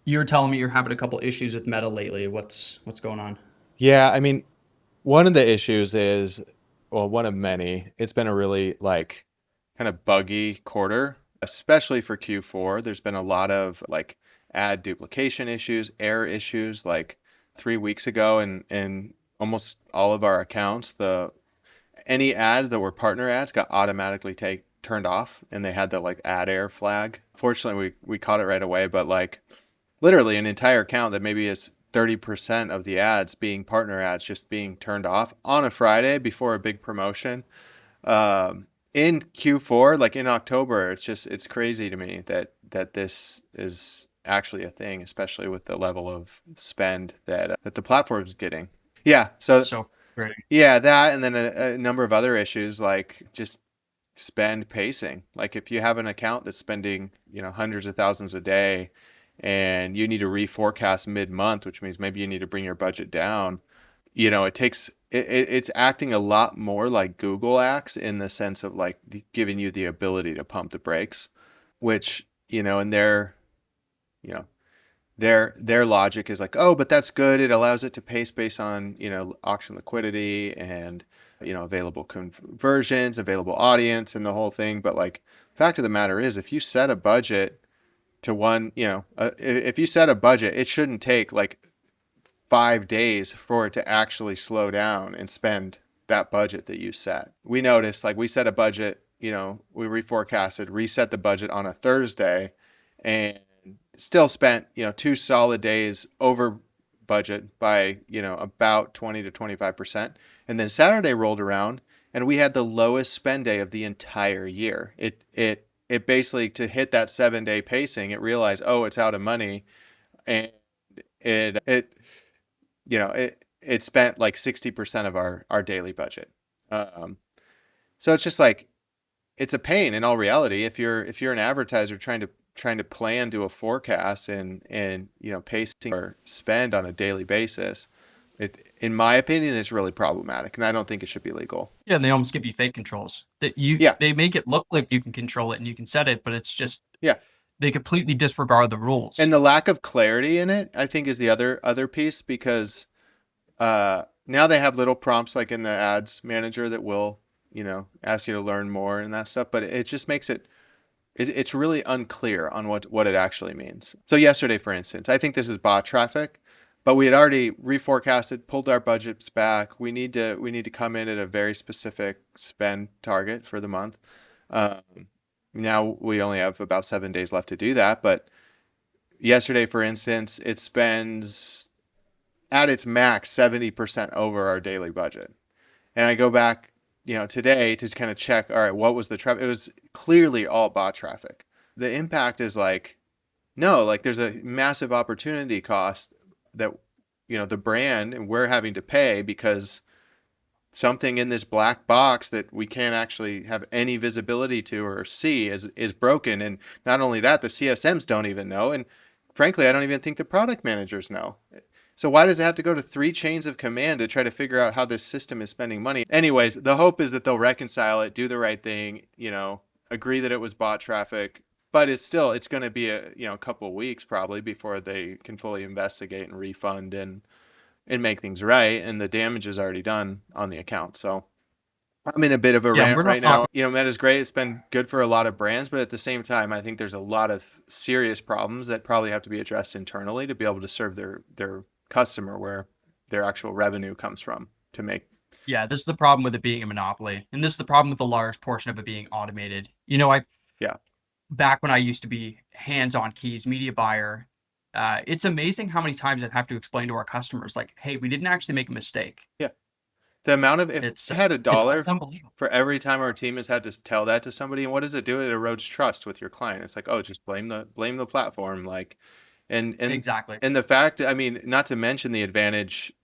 You're telling me you're having a couple issues with Meta lately. What's going on? Yeah, I mean, one of the issues is, well, one of many. It's been a really kind of buggy quarter, especially for Q4. There's been a lot of ad duplication issues, error issues. Like 3 weeks ago, in almost all of our accounts, the any ads that were partner ads got automatically take turned off, and they had the ad error flag. Fortunately, we caught it right away, but literally an entire account that maybe is 30% of the ads being partner ads just being turned off on a Friday before a big promotion. In Q4, like in October, it's crazy to me that this is actually a thing, especially with the level of spend that the platform is getting. Yeah, It's so so frustrating. yeah, that and then a number of other issues like just spend pacing. Like if you have an account that's spending, hundreds of thousands a day and you need to reforecast mid-month, which means maybe you need to bring your budget down, it's acting a lot more like Google acts in the sense of giving you the ability to pump the brakes, which, and you know, their logic is like, oh, but that's good. It allows it to pace based on, auction liquidity and, available conversions, available audience, and the whole thing. But fact of the matter is, if you set a budget to one, if you set a budget, it shouldn't take 5 days for it to actually slow down and spend that budget that you set. We noticed, we set a budget, we reforecasted, reset the budget on a Thursday, and still spent 2 solid days over budget by about 20 to 25%. And then Saturday rolled around and we had the lowest spend day of the entire year. It basically, to hit that 7 day pacing, it realized, oh, it's out of money, and it it spent like 60% of our daily budget. um, so it's just it's a pain in all reality. If you're an advertiser trying to plan to a forecast and pacing or spend on a daily basis, it, in my opinion, is really problematic, and I don't think it should be legal. Yeah, and they almost give you fake controls. That you Yeah, they make it look like you can control it and you can set it, but it's just yeah. they completely disregard the rules. And the lack of clarity in it, I think, is the other piece, because now they have little prompts like in the ads manager that will, ask you to learn more and that stuff, but it just makes it's really unclear on what it actually means. So yesterday, for instance, I think this is bot traffic, but we had already reforecasted, pulled our budgets back. We need to come in at a very specific spend target for the month. Um, Now we only have about 7 days left to do that, but yesterday, for instance, it spends at its max 70% over our daily budget. And I go back, today to kind of check, all right, what was the traffic? It was clearly all bot traffic. The impact is no, there's a massive opportunity cost that, the brand and we're having to pay because something in this black box that we can't actually have any visibility to or see is broken. And not only that, the CSMs don't even know. And frankly, I don't even think the product managers know. So why does it have to go to 3 chains of command to try to figure out how this system is spending money? Anyways, the hope is that they'll reconcile it, do the right thing, agree that it was bot traffic, but it's going to be a couple of weeks probably before they can fully investigate and refund and make things right, and the damage is already done on the account. So I'm in a bit of a Yeah, and rant we're not right now. talking. Meta's great. It's been good for a lot of brands, but at the same time, I think there's a lot of serious problems that probably have to be addressed internally to be able to serve their customer where their actual revenue comes from to make. Yeah, this is the problem with it being a monopoly, and this is the problem with a large portion of it being automated. I Yeah. back when I used to be hands-on keys media buyer, it's amazing how many times I'd have to explain to our customers, like, "Hey, we didn't actually make a mistake." Yeah. The amount of, if It's I had a it's dollar unbelievable. for every time our team has had to tell that to somebody, and what does it do? It erodes trust with your client. It's like, oh, just blame the platform. And and Exactly. and the fact, I mean, not to mention the advantage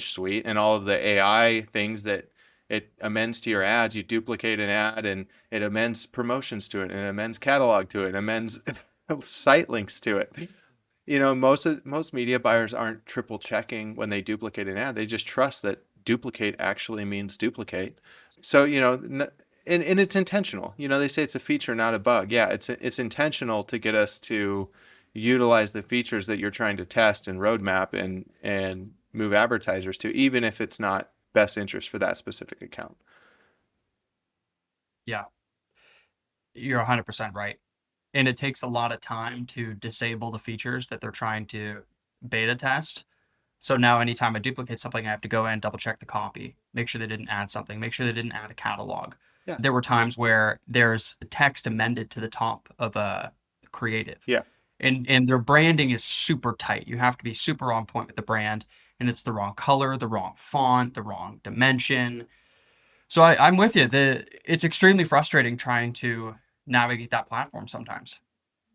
suite and all of the AI things that it amends to your ads. You duplicate an ad and it amends promotions to it, and it amends catalog to it, and amends site links to it. Most media buyers aren't triple checking when they duplicate an ad. They just trust that duplicate actually means duplicate. So, and it's intentional. They say it's a feature, not a bug. Yeah, it's intentional to get us to, utilize the features that you're trying to test and roadmap and move advertisers to, even if it's not best interest for that specific account. Yeah, you're 100% right. And it takes a lot of time to disable the features that they're trying to beta test. So now anytime I duplicate something, I have to go in, double check the copy, make sure they didn't add something, make sure they didn't add a catalog. Yeah. There were times where there's text amended to the top of a creative. Yeah. And their branding is super tight. You have to be super on point with the brand, and it's the wrong color, the wrong font, the wrong dimension. So I'm with you. It's extremely frustrating trying to navigate that platform sometimes.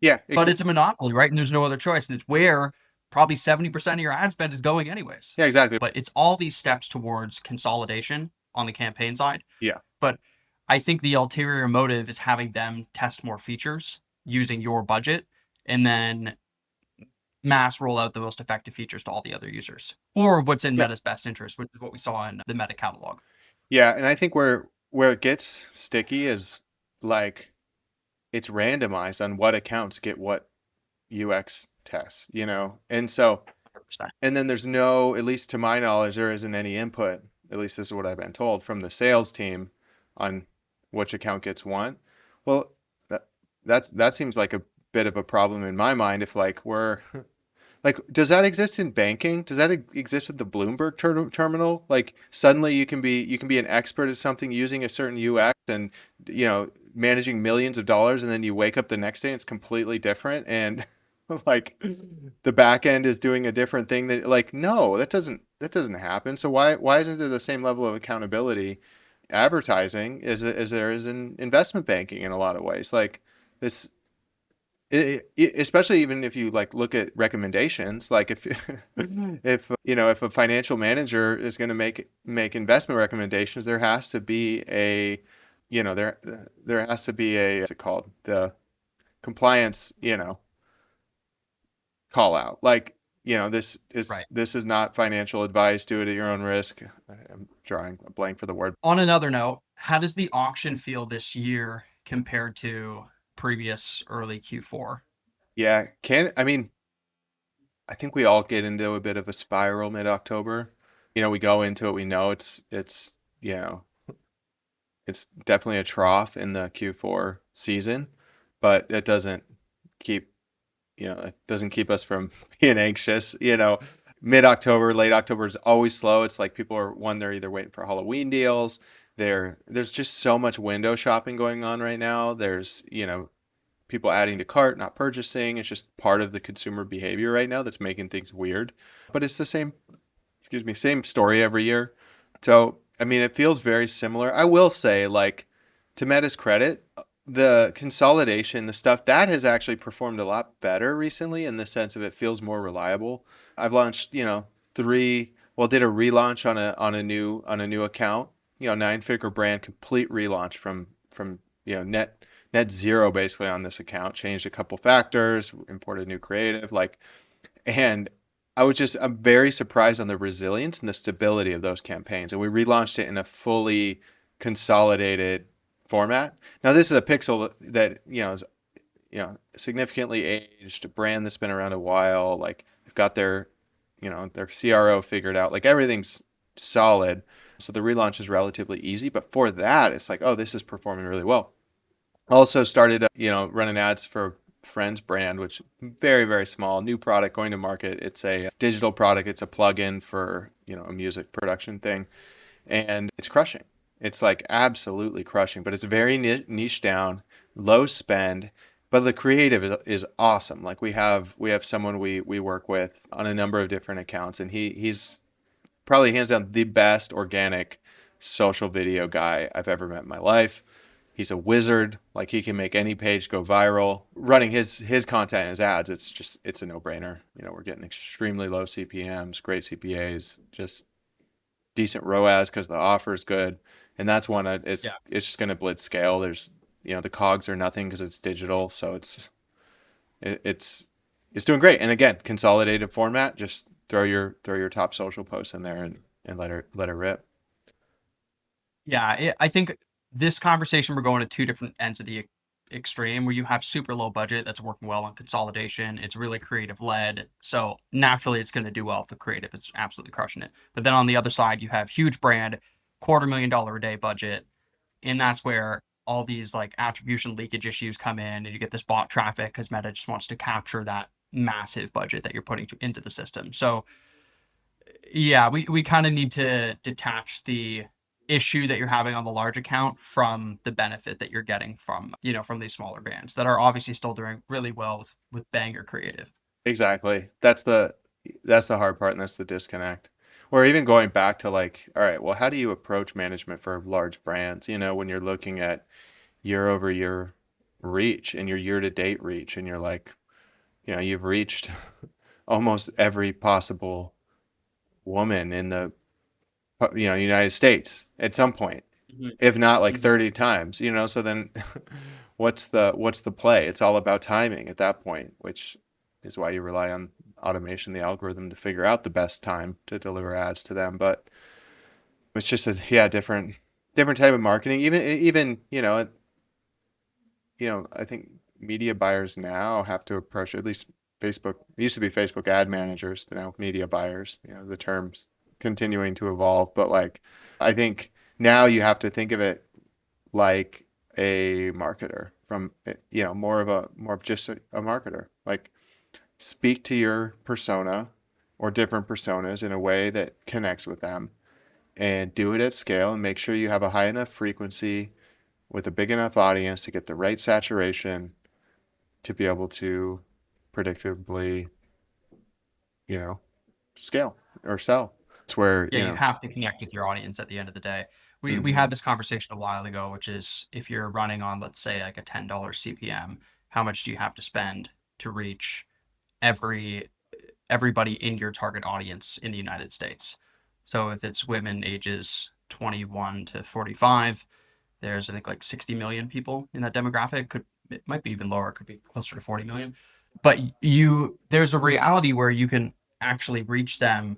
Yeah. But it's a monopoly, right? And there's no other choice. And it's where probably 70% of your ad spend is going anyways. Yeah, exactly. But it's all these steps towards consolidation on the campaign side. Yeah. But I think the ulterior motive is having them test more features using your budget and then mass roll out the most effective features to all the other users or what's in Yeah. Meta's best interest, which is what we saw in the Meta catalog. Yeah. And I think where it gets sticky is like it's randomized on what accounts get what UX tests, you know? And so, 100%. and then there's no, at least to my knowledge, there isn't any input, at least this is what I've been told from the sales team on which account gets what. Well, that seems like a bit of a problem in my mind if like we're like, does that exist in banking? Does that exist with the Bloomberg terminal? Like suddenly you can be an expert at something using a certain UX and managing millions of dollars, and then you wake up the next day and it's completely different, and like the back end is doing a different thing. That like no, that doesn't happen. So why isn't there the same level of accountability advertising as there is in investment banking in a lot of ways? Like this especially even if you like look at recommendations, like if if a financial manager is going to make investment recommendations, there has to be a there has to be a what's it called, the compliance call out, like Right. this is not financial advice, do it at your own risk. I'm drawing a blank for the word. On another note, how does the auction feel this year compared to previous early Q4? Yeah, can I mean I think we all get into a bit of a spiral mid-October. We go into it, we know it's you know it's definitely a trough in the Q4 season, but keep it doesn't keep us from being anxious. Mid-October, late October is always slow. It's like people are they're either waiting for Halloween deals. There's just so much window shopping going on right now. There's people adding to cart, not purchasing. It's just part of the consumer behavior right now that's making things weird. But it's the same story every year. So, I mean, it feels very similar. I will say, like, to Meta's credit, the consolidation, the stuff that has actually performed a lot better recently in the sense of it feels more reliable. I've launched, did a relaunch on a new account, 9-figure brand, complete relaunch from net zero basically on this account, changed a couple factors, imported new creative, and I'm very surprised on the resilience and the stability of those campaigns. And we relaunched it in a fully consolidated format. Now this is a pixel that, is, significantly aged, a brand that's been around a while. Like they've got their CRO figured out, like everything's solid. So the relaunch is relatively easy, but for that, it's like, oh, this is performing really well. Also started, running ads for Friends brand, which very, very small, new product going to market. It's a digital product. It's a plugin for, a music production thing, and it's crushing. It's like absolutely crushing, but it's very niche down, low spend, but the creative is awesome. Like we have someone we work with on a number of different accounts, and he's probably hands down the best organic social video guy I've ever met in my life. He's a wizard. Like he can make any page go viral. Running his content as ads, it's a no-brainer. We're getting extremely low CPMs, great CPAs, just decent ROAS because the offer is good. And that's one Yeah. it's just going to blitz scale. There's the cogs are nothing because it's digital, so it's doing great. And again, consolidated format. Just throw your top social posts in there and let her rip. Yeah. I think this conversation, we're going to two different ends of the extreme where you have super low budget that's working well on consolidation. It's really creative led. So naturally it's going to do well for creative. It's absolutely crushing it. But then on the other side, you have huge brand, $250,000 a day budget. And that's where all these like attribution leakage issues come in and you get this bot traffic because Meta just wants to capture that massive budget that you're putting into the system. So yeah, we kind of need to detach the issue that you're having on the large account from the benefit that you're getting from, from these smaller bands that are obviously still doing really well with banger creative. Exactly. That's the hard part, and that's the disconnect. Or even going back to like, all right, well, how do you approach management for large brands? When you're looking at year over year reach and your year to date reach, and you're like, you've reached almost every possible woman in the United States at some point, Mhm. if not like Mhm. 30 times, so then what's the play? It's all about timing at that point, which is why you rely on automation, the algorithm, to figure out the best time to deliver ads to them. But it's just different type of marketing. Even I think media buyers now have to approach, at least Facebook, it used to be Facebook ad managers, but now media buyers, the term's continuing to evolve. But like, I think now you have to think of it like a marketer, from more of just a marketer. Like, speak to your persona or different personas in a way that connects with them, and do it at scale, and make sure you have a high enough frequency with a big enough audience to get the right saturation to be able to predictably, you know, scale or sell. It's where, Yeah, you have to connect with your audience at the end of the day. We hmm had this conversation a while ago, which is if you're running on, let's say, like a $10 CPM, how much do you have to spend to reach every everybody in your target audience in the United States? So if it's women ages 21 to 45, there's I think like 60 million people in that demographic. It might be even lower, it could be closer to 40 million. But there's a reality where you can actually reach them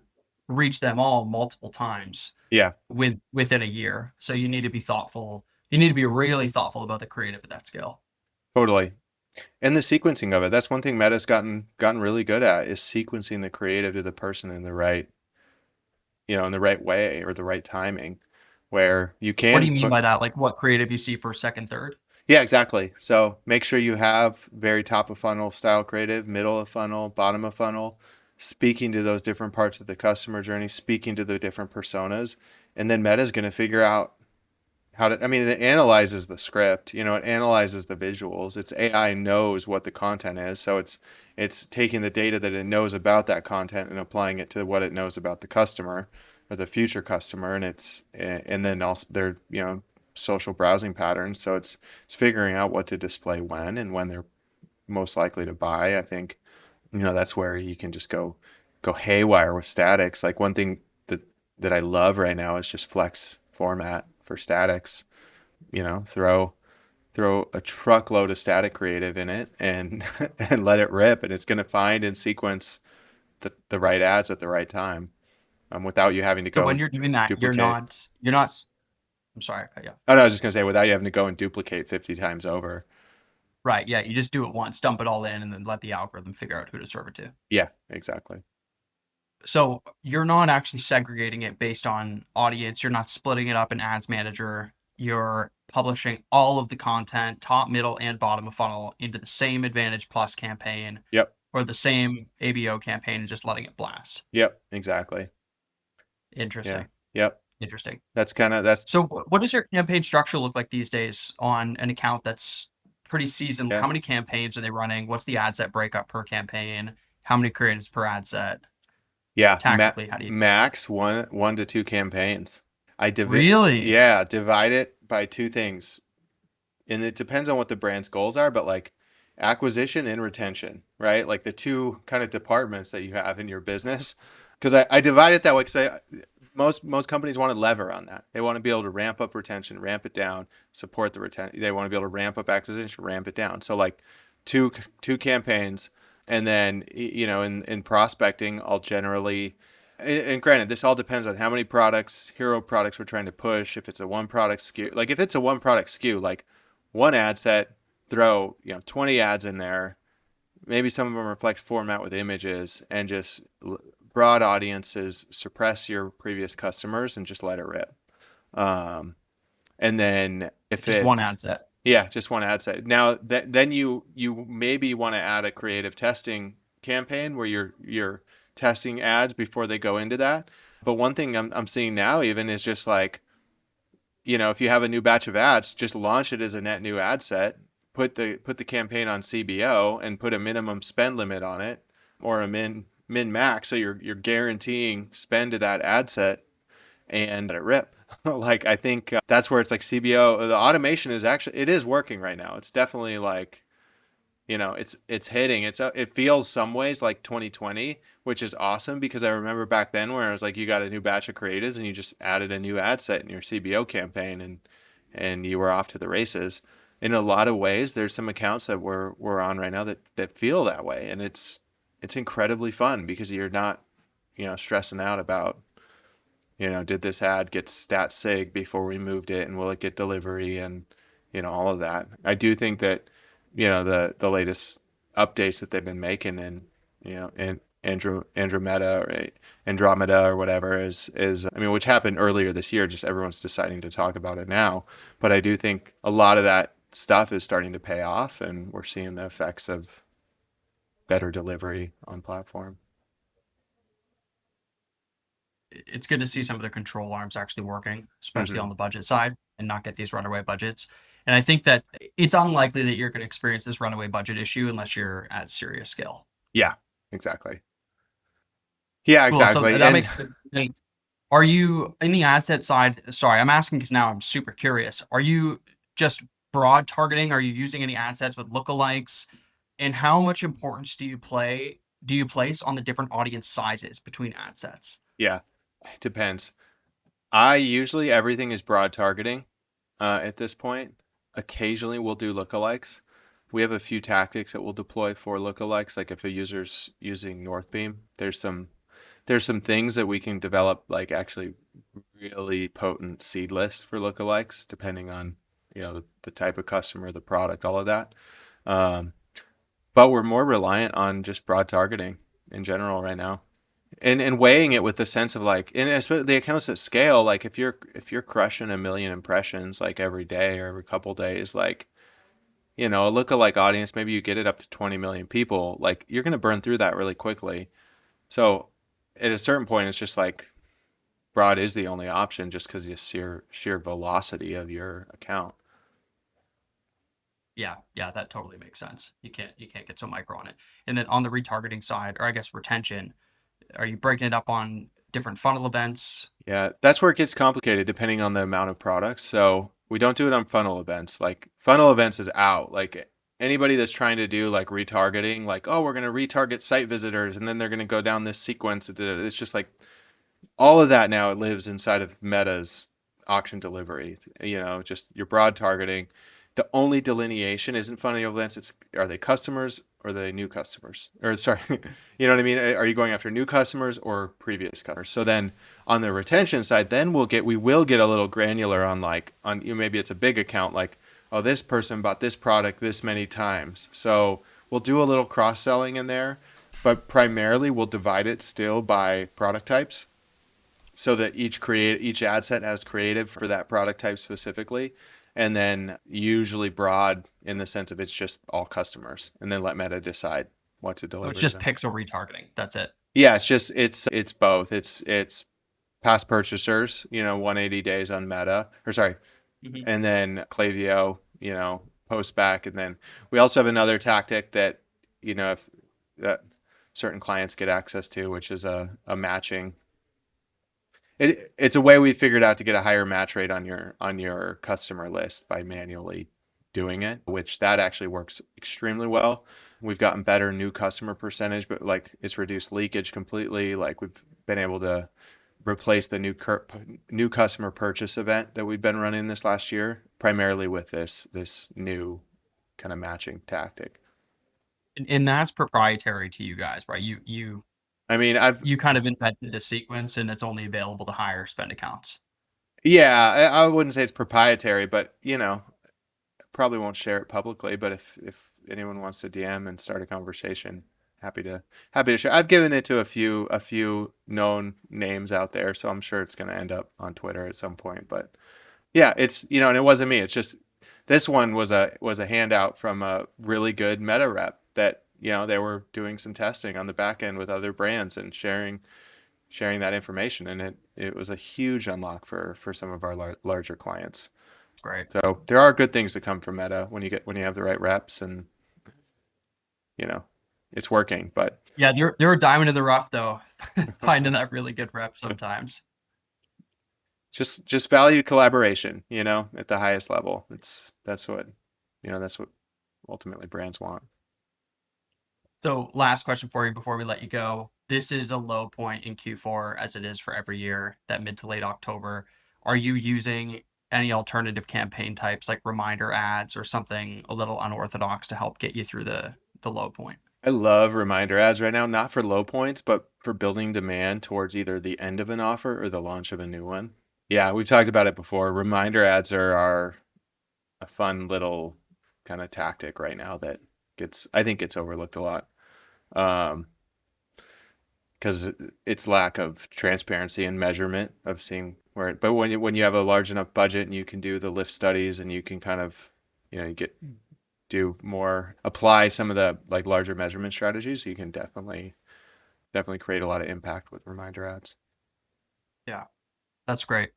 all multiple times yeah, within a year. So you need to be thoughtful. You need to be really thoughtful about the creative at that scale. totally. And the sequencing of it, that's one thing Meta's gotten really good at, is sequencing the creative to the person in the right way, or the right timing, where you What do can you mean put. by that? Like what creative you see for second, third? Yeah, exactly. So make sure you have very top of funnel style creative, middle of funnel, bottom of funnel, speaking to those different parts of the customer journey, speaking to the different personas. And then Meta's going to figure out it analyzes the script, it analyzes the visuals. Its AI knows what the content is. So it's taking the data that it knows about that content and applying it to what it knows about the customer or the future customer. And then also their, social browsing patterns. So it's figuring out what to display when they're most likely to buy. I think, that's where you can just go haywire with statics. Like, one thing that I love right now is just flex format for statics. Throw a truckload of static creative in it, and and let it rip, and it's going to find and sequence the right ads at the right time, without you having to So go when and you're doing that, you're duplicate. not you're not I'm sorry, yeah. Oh no, I was just going to say, without you having to go and duplicate 50 times over. Right, yeah, you just do it once, dump it all in, and then let the algorithm figure out who to serve it to. Yeah, exactly. So you're not actually segregating it based on audience. You're not splitting it up in ads manager. You're publishing all of the content, top, middle, and bottom of funnel into the same Advantage Plus campaign Yep. or the same ABO campaign and just letting it blast. Yep, exactly. Yeah. Interesting. Yep. Interesting. That's So what does your campaign structure look like these days on an account that's pretty seasoned? yeah. How many campaigns are they running? What's the ad set breakup per campaign? How many creatives per ad set? Yeah, Tactically, how do you do it? max one to two campaigns. Really? Divide it by two things. And it depends on what the brand's goals are, but like acquisition and retention, right? Like the two kind of departments that you have in your business. Because I divide it that way, because most companies want to lever on that. They want to be able to ramp up retention, ramp it down, support the retention. They want to be able to ramp up acquisition, ramp it down. So like two campaigns, and then in prospecting, I'll generally, and granted, this all depends on how many hero products we're trying to push. If it's a one product SKU, like if it's a one product SKU, like one ad set, throw 20 ads in there. Maybe some of them reflect format with images, and just broad audiences, suppress your previous customers and just let it rip. Um, and then if Just one it's ad set. yeah, just one ad set. Now then you maybe want to add a creative testing campaign where you're testing ads before they go into that. But one thing I'm seeing now even is just like, if you have a new batch of ads, just launch it as a net new ad set, put the campaign on CBO and put a minimum spend limit on it, or a min max, so you're guaranteeing spend to that ad set and let it rip. Like, I think that's where it's like CBO, the automation is actually, it is working right now. It's definitely like, it's hitting. It feels some ways like 2020, which is awesome, because I remember back then where it was like you got a new batch of creatives and you just added a new ad set in your CBO campaign, and you were off to the races. In a lot of ways, there's some accounts that we're on right now that feel that way, and it's incredibly fun because you're not stressing out about, did this ad get stat sig before we moved it, and will it get delivery, and all of that. I do think that the latest updates that they've been making, and and Andromeda or whatever, is I mean, which happened earlier this year, just everyone's deciding to talk about it now. But I do think a lot of that stuff is starting to pay off, and we're seeing the effects of better delivery on platform. It's good to see some of the control arms actually working, especially Hmm. on the budget side, and not get these runaway budgets. And I think that it's unlikely that you're going to experience this runaway budget issue unless you're at serious scale. Yeah, exactly. Yeah, Cool. So exactly. that And makes good sense. Are you in the ad set side? Sorry, I'm asking because now I'm super curious. Are you just broad targeting? Are you using any ad sets with lookalikes? And how much importance do you place on the different audience sizes between ad sets? yeah, it depends. I usually everything is broad targeting at this point. Occasionally we'll do lookalikes. We have a few tactics that we'll deploy for lookalikes. Like if a user's using Northbeam, there's some things that we can develop, like actually really potent seed lists for lookalikes, depending on the type of customer, the product, all of that. Um, but we're more reliant on just broad targeting in general right now, and weighing it with the sense of like, and especially the accounts that scale, like if you're crushing 1 million impressions like every day or every couple days, like a lookalike audience, maybe you get it up to 20 million people, like you're going to burn through that really quickly. So at a certain point, it's just like broad is the only option, just because of the sheer velocity of your account. Yeah, yeah, that totally makes sense. You can't get so micro on it. And then on the retargeting side, or I guess retention, are you breaking it up on different funnel events? Yeah, that's where it gets complicated depending on the amount of products. So we don't do it on funnel events. Like funnel events is out. Like anybody that's trying to do like retargeting, like, oh, we're going to retarget site visitors and then they're going to go down this sequence. It's just like all of that now, it lives inside of Meta's auction delivery. Just your broad targeting. The only delineation isn't funnel events. It's, are they customers or are they new customers? Or sorry, you know what I mean? Are you going after new customers or previous customers? So then on the retention side, then we will get a little granular on, like, on maybe it's a big account, like, oh, this person bought this product this many times. So we'll do a little cross selling in there, but primarily we'll divide it still by product types, so that each ad set has creative for that product type specifically, and then usually broad in the sense of it's just all customers, and then let Meta decide what to So it's deliver to just them. pixel retargeting. That's it. Yeah, it's both. It's past purchasers, 180 days on Meta, or sorry, Mhm. and then Klaviyo, post back, and then we also have another tactic that, if that certain clients get access to, which is a matching. It's a way we figured out to get a higher match rate on your customer list by manually doing it, which that actually works extremely well. We've gotten better new customer percentage, but like it's reduced leakage completely. Like we've been able to replace the new customer purchase event that we've been running this last year, primarily with this new kind of matching tactic. And that's proprietary to you guys, right? I mean, I've You kind of invented this sequence, and it's only available to higher spend accounts. yeah, I wouldn't say it's proprietary, but probably won't share it publicly, but if anyone wants to DM and start a conversation, happy to happy to share. I've given it to a few known names out there, so I'm sure it's going to end up on Twitter at some point. But yeah, it's and it wasn't me. It's just this one was a handout from a really good Meta rep that they were doing some testing on the back end with other brands and sharing that information, and it was a huge unlock for some of our larger clients. Great. So there are good things that come from Meta when you have the right reps, and you know it's working. But Yeah, they're a diamond in the rough though, finding that really good rep sometimes. just value collaboration, at the highest level. That's what ultimately brands want. So last question for you before we let you go. This is a low point in Q4 as it is for every year, that mid to late October. Are you using any alternative campaign types like reminder ads or something a little unorthodox to help get you through the low point? I love reminder ads right now, not for low points, but for building demand towards either the end of an offer or the launch of a new one. Yeah, we've talked about it before. Reminder ads are a fun little kind of tactic right now that I think gets overlooked a lot. Um, because its lack of transparency and measurement of seeing where, but when you have a large enough budget and you can do the lift studies and you can kind of, you do more, apply some of the like larger measurement strategies, you can definitely create a lot of impact with reminder ads. Yeah, that's great.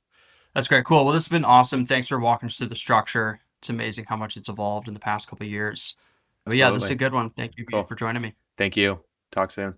That's great. Cool. Well, this has been awesome. Thanks for walking us through the structure. It's amazing how much it's evolved in the past couple of years. But yeah, this is a Absolutely. good one. Thank you again Cool. for joining me. Thank you. Talk soon.